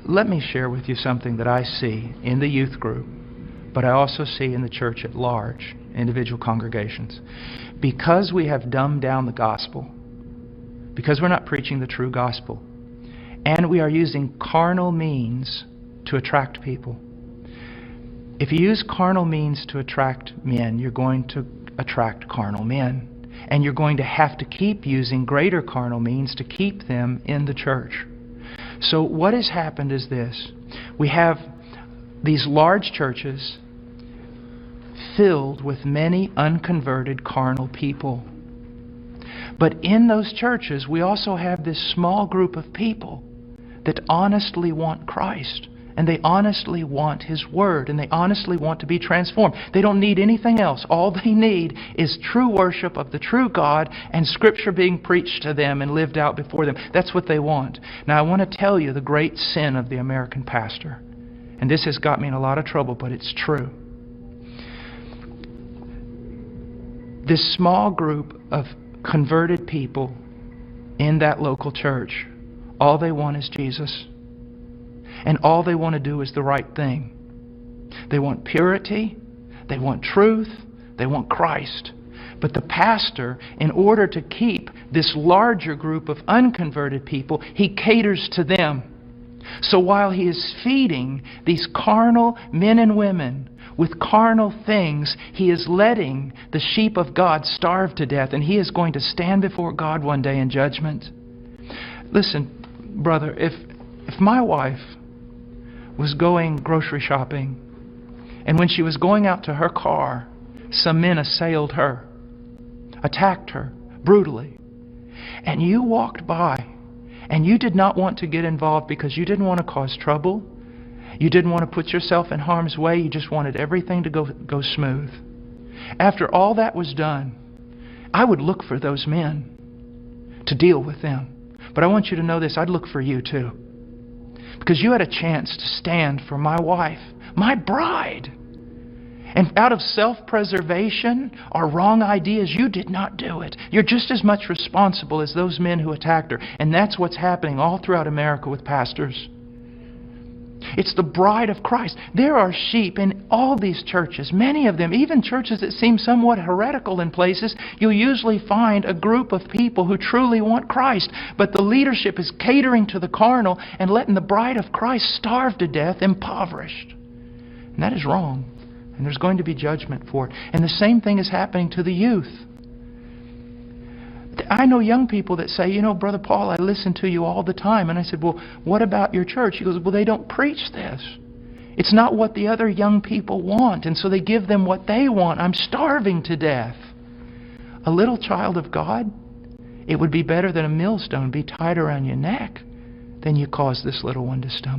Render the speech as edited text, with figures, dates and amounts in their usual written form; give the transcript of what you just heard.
let me share with you something that I see in the youth group, but I also see in the church at large, individual congregations. Because we have dumbed down the gospel, because we're not preaching the true gospel, and we are using carnal means to attract people. If you use carnal means to attract men, you're going to attract carnal men. And you're going to have to keep using greater carnal means to keep them in the church. So what has happened is this. We have these large churches filled with many unconverted carnal people. But in those churches, we also have this small group of people that honestly want Christ. And they honestly want His Word. And they honestly want to be transformed. They don't need anything else. All they need is true worship of the true God and Scripture being preached to them and lived out before them. That's what they want. Now I want to tell you the great sin of the American pastor. And this has got me in a lot of trouble, but it's true. This small group of converted people in that local church, all they want is Jesus. And all they want to do is the right thing. They want purity, they want truth, they want Christ. But the pastor, in order to keep this larger group of unconverted people, he caters to them. So while he is feeding these carnal men and women with carnal things, he is letting the sheep of God starve to death, and he is going to stand before God one day in judgment. Listen, brother, if my wife was going grocery shopping, and when she was going out to her car, some men assailed her, attacked her brutally, and you walked by, and you did not want to get involved because you didn't want to cause trouble, you didn't want to put yourself in harm's way, you just wanted everything to go smooth. After all that was done, I would look for those men to deal with them. But I want you to know this, I'd look for you too. Because you had a chance to stand for my wife, my bride. And out of self-preservation or wrong ideas, you did not do it. You're just as much responsible as those men who attacked her. And that's what's happening all throughout America with pastors. It's the bride of Christ. There are sheep in all these churches, many of them, even churches that seem somewhat heretical in places. You'll usually find a group of people who truly want Christ, but the leadership is catering to the carnal and letting the bride of Christ starve to death, impoverished. And that is wrong. And there's going to be judgment for it. And the same thing is happening to the youth. I know young people that say, you know, Brother Paul, I listen to you all the time. And I said, well, what about your church? He goes, well, they don't preach this. It's not what the other young people want. And so they give them what they want. I'm starving to death. A little child of God, it would be better than a millstone be tied around your neck than you cause this little one to stumble.